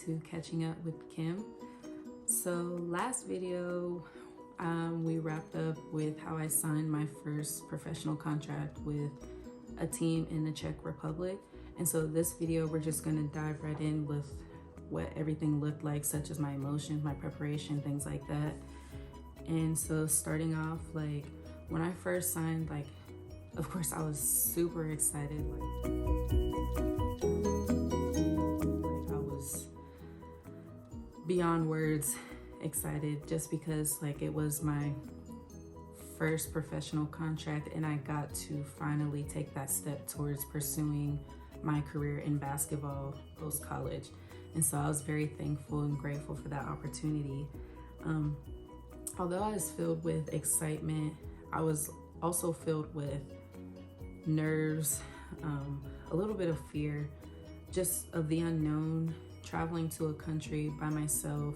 to Catching Up with Kym. So last video, we wrapped up with how I signed my first professional contract with a team in the Czech Republic. And so this video, we're just gonna dive right in with what everything looked like, such as my emotions, my preparation, things like that. And so starting off, like when I first signed, like, of course I was super excited. Like I was beyond words excited, just because like it was my first professional contract and I got to finally take that step towards pursuing my career in basketball post-college. And so I was very thankful and grateful for that opportunity. Although I was filled with excitement, I was also filled with nerves, a little bit of fear, just of the unknown, traveling to a country by myself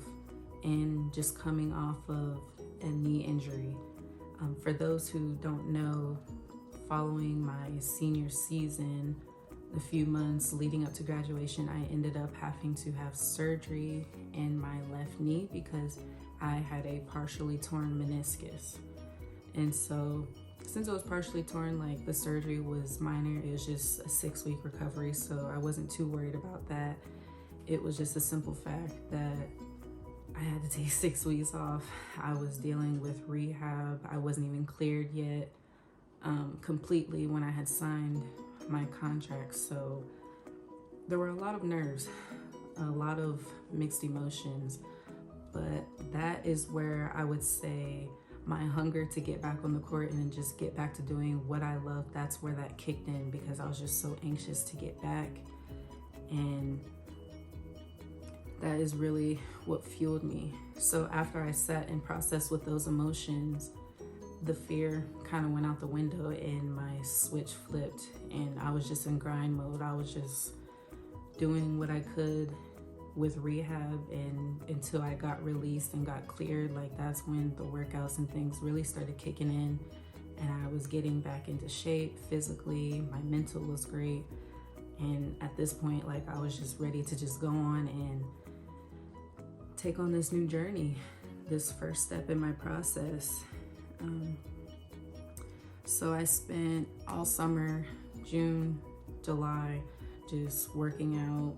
and just coming off of a knee injury. For those who don't know, following my senior season, the few months leading up to graduation, I ended up having to have surgery in my left knee because I had a partially torn meniscus. And so since it was partially torn, like the surgery was minor, it was just a 6-week recovery, so I wasn't too worried about that. It was just a simple fact that I had to take 6 weeks off. I was dealing with rehab. I wasn't even cleared yet completely when I had signed my contract. So there were a lot of nerves, a lot of mixed emotions, but that is where I would say my hunger to get back on the court and just get back to doing what I love, that's where that kicked in, because I was just so anxious to get back. And that is really what fueled me. So after I sat and processed with those emotions, the fear kind of went out the window and my switch flipped, and I was just in grind mode. I was just doing what I could with rehab, and until I got released and got cleared, like that's when the workouts and things really started kicking in, and I was getting back into shape physically. My mental was great, and at this point, like I was just ready to just go on and take on this new journey, this first step in my process. So I spent all summer, June, July, just working out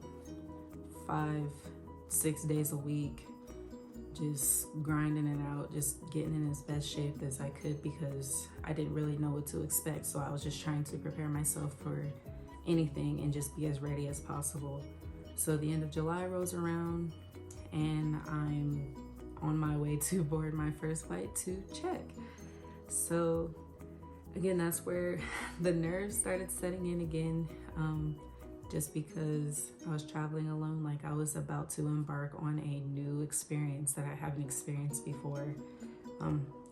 5-6 days a week, just grinding it out, just getting in as best shape as I could, because I didn't really know what to expect. So I was just trying to prepare myself for anything and just be as ready as possible. So the end of July rolls around and I'm on my way to board my first flight to Czech. So again, that's where the nerves started setting in again, just because I was traveling alone. Like I was about to embark on a new experience that I haven't experienced before.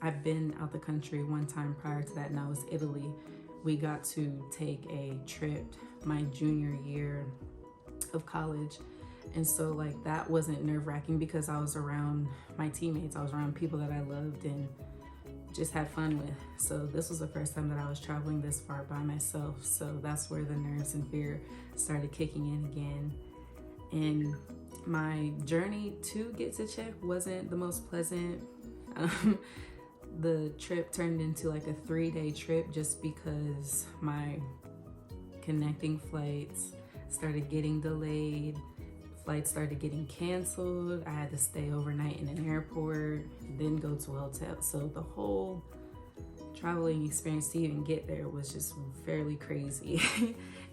I've been out the country one time prior to that, and that was Italy. We got to take a trip my junior year of college. And so like that wasn't nerve-wracking because I was around my teammates. I was around people that I loved and just had fun with. So this was the first time that I was traveling this far by myself. So that's where the nerves and fear started kicking in again. And my journey to get to Czech wasn't the most pleasant. The trip turned into like a 3-day trip just because my connecting flights started getting delayed. Flights started getting canceled. I had to stay overnight in an airport, then go to a hotel. So the whole traveling experience to even get there was just fairly crazy.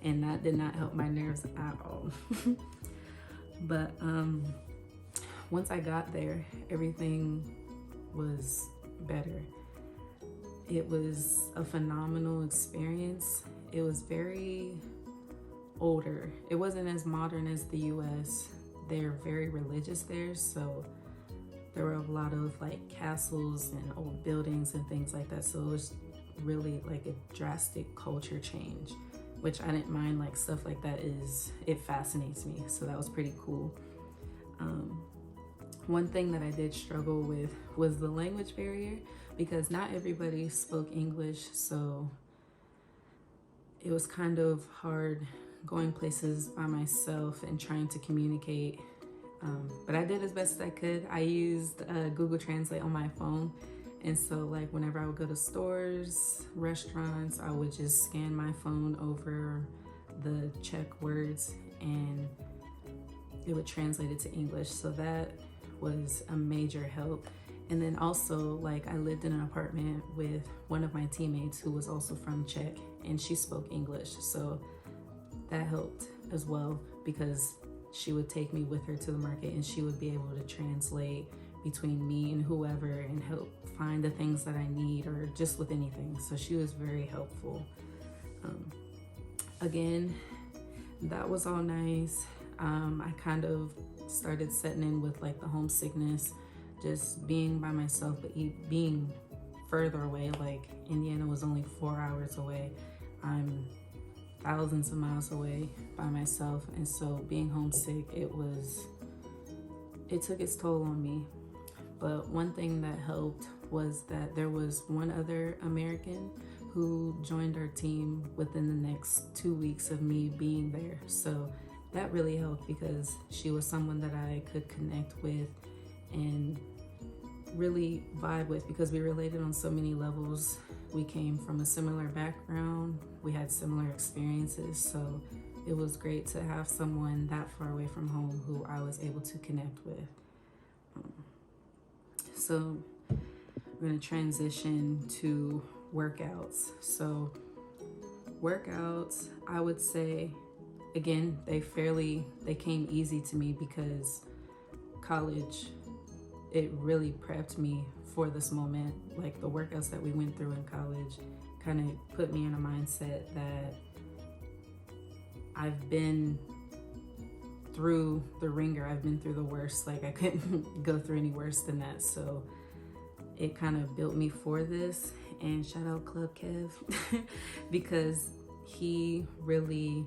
And that did not help my nerves at all. But once I got there, everything was better. It was a phenomenal experience. It was very older. It wasn't as modern as the US. They're very religious there, so there were a lot of like castles and old buildings and things like that. So it was really like a drastic culture change, which I didn't mind. Like stuff like that it fascinates me. So that was pretty cool. One thing that I did struggle with was the language barrier, because not everybody spoke English. So it was kind of hard going places by myself and trying to communicate But I did as best as I could. I used Google Translate on my phone. And so like whenever I would go to stores, restaurants, I would just scan my phone over the Czech words and it would translate it to English. So that was a major help. And then also like I lived in an apartment with one of my teammates who was also from Czech and she spoke English. So that helped as well because she would take me with her to the market and she would be able to translate between me and whoever and help find the things that I need or just with anything. So she was very helpful. Again, that was all nice. I kind of started setting in with like the homesickness, just being by myself, but being further away. Like Indiana was only 4 hours away. I'm thousands of miles away by myself, and so being homesick, it took its toll on me. But one thing that helped was that there was one other American who joined our team within the next 2 weeks of me being there. So that really helped because she was someone that I could connect with and really vibe with because we related on so many levels. We came from a similar background, we had similar experiences, so it was great to have someone that far away from home who I was able to connect with. So we're going to transition to workouts. So workouts, I would say, again, they came easy to me because college, it really prepped me for this moment. Like the workouts that we went through in college kind of put me in a mindset that I've been through the ringer, I've been through the worst. Like I couldn't go through any worse than that. So it kind of built me for this. And shout out Club Kev because he really,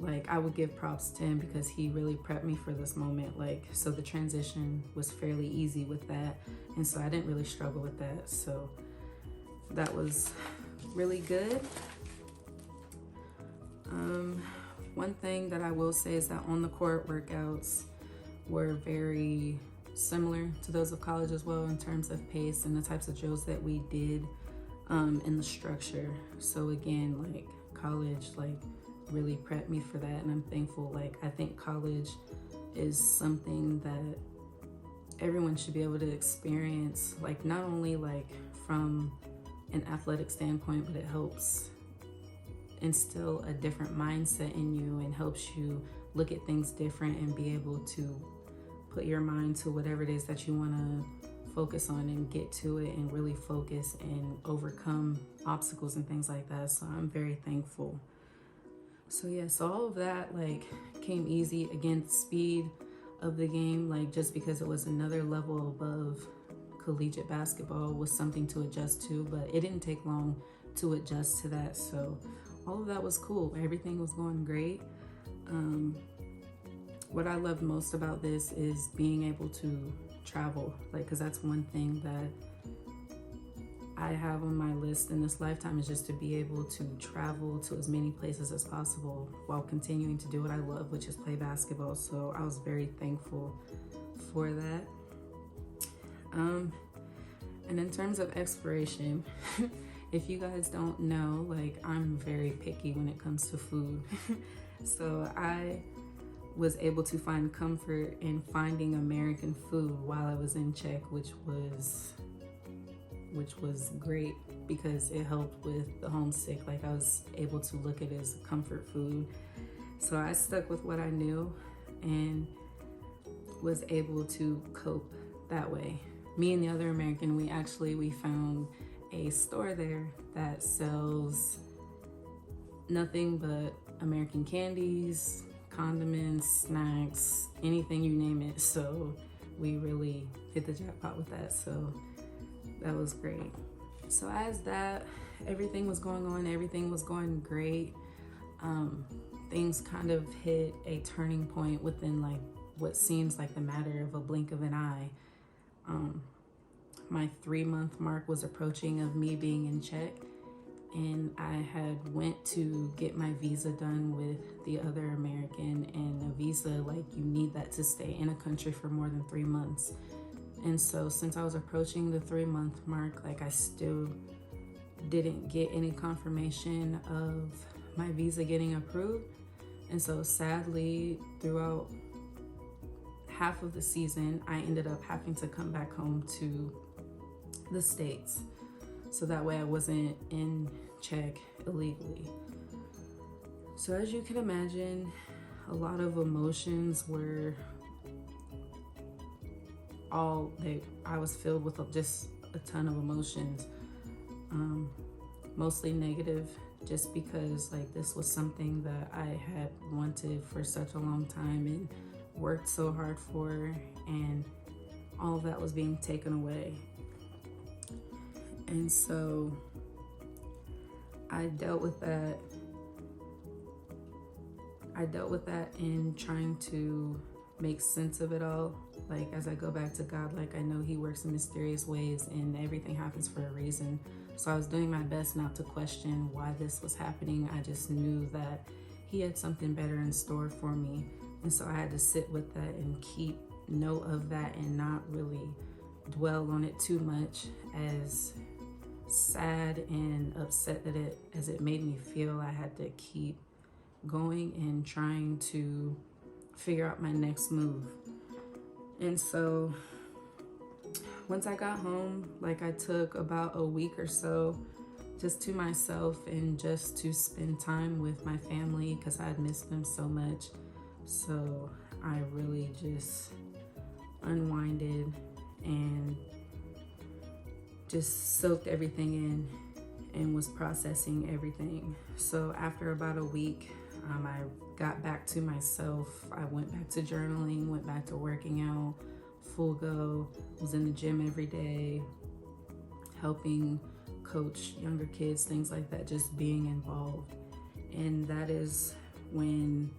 like, I would give props to him because he really prepped me for this moment. Like, so the transition was fairly easy with that. And so I didn't really struggle with that. So that was really good. One thing that I will say is that on the court workouts were very similar to those of college as well in terms of pace and the types of drills that we did, and the structure. So again, like college, like really prepped me for that, and I'm thankful. Like I think college is something that everyone should be able to experience, like not only like from an athletic standpoint, but it helps instill a different mindset in you and helps you look at things different and be able to put your mind to whatever it is that you want to focus on and get to it and really focus and overcome obstacles and things like that. So I'm very thankful. So yeah, so all of that like came easy. Again, the speed of the game, like just because it was another level above collegiate basketball, was something to adjust to, but it didn't take long to adjust to that. So all of that was cool. Everything was going great. What I loved most about this is being able to travel, like, because that's one thing that I have on my list in this lifetime, is just to be able to travel to as many places as possible while continuing to do what I love, which is play basketball. So I was very thankful for that. And in terms of exploration, if you guys don't know, like I'm very picky when it comes to food. So I was able to find comfort in finding American food while I was in Czech, which was great because it helped with the homesick. Like I was able to look at it as comfort food. So I stuck with what I knew and was able to cope that way. Me and the other American, we found a store there that sells nothing but American candies, condiments, snacks, anything you name it. So we really hit the jackpot with that. So that was great. So as that, everything was going on, everything was going great. Things kind of hit a turning point within like what seems like the matter of a blink of an eye. My 3-month mark was approaching of me being in Czech, and I had went to get my visa done with the other American, and a visa, like, you need that to stay in a country for more than 3 months. And so since I was approaching the 3-month mark, like, I still didn't get any confirmation of my visa getting approved. And so sadly, throughout half of the season, I ended up having to come back home to the States, so that way I wasn't in Czech illegally. So as you can imagine, a lot of emotions were I was filled with just a ton of emotions, mostly negative, just because, like, this was something that I had wanted for such a long time and worked so hard for, and all of that was being taken away. And so I dealt with that in trying to make sense of it all. Like, as I go back to God, like, I know He works in mysterious ways and everything happens for a reason. So I was doing my best not to question why this was happening. I just knew that He had something better in store for me. And so I had to sit with that and keep note of that and not really dwell on it too much. As sad and upset as it made me feel, I had to keep going and trying to figure out my next move. And so once I got home, like, I took about a week or so just to myself and just to spend time with my family, because I had missed them so much. So I really just unwinded and just soaked everything in and was processing everything. So after about a week, I got back to myself. I went back to journaling, went back to working out, full go, was in the gym every day, helping coach younger kids, things like that, just being involved. And that is when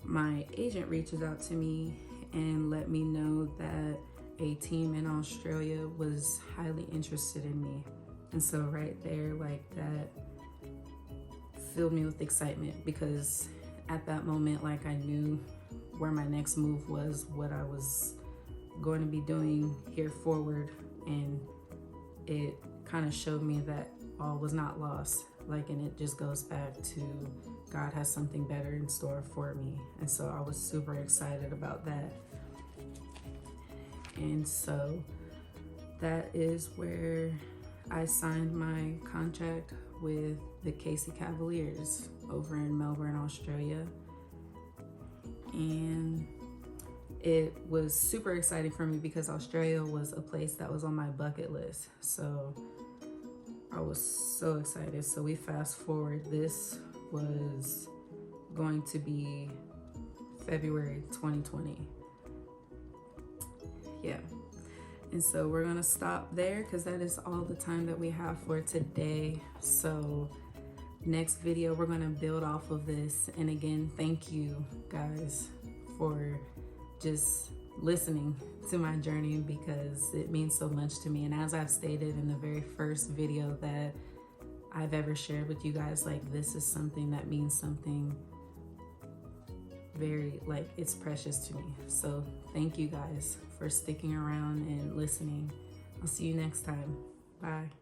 my agent reaches out to me and let me know that a team in Australia was highly interested in me. And so right there, like, that filled me with excitement, because at that moment, like, I knew where my next move was, what I was going to be doing here forward, and it kind of showed me that all was not lost. Like, and it just goes back to God has something better in store for me. And so I was super excited about that. And so that is where I signed my contract with the Casey Cavaliers over in Melbourne, Australia. And it was super exciting for me because Australia was a place that was on my bucket list. So I was so excited. So we fast forward, this was going to be February 2020. Yeah. And so we're gonna stop there because that is all the time that we have for today. So next video, we're gonna build off of this. And again, thank you guys for just listening to my journey, because it means so much to me. And as I've stated in the very first video that I've ever shared with you guys, like, this is something that means something very, like, it's precious to me. So thank you guys for sticking around and listening. I'll see you next time. Bye.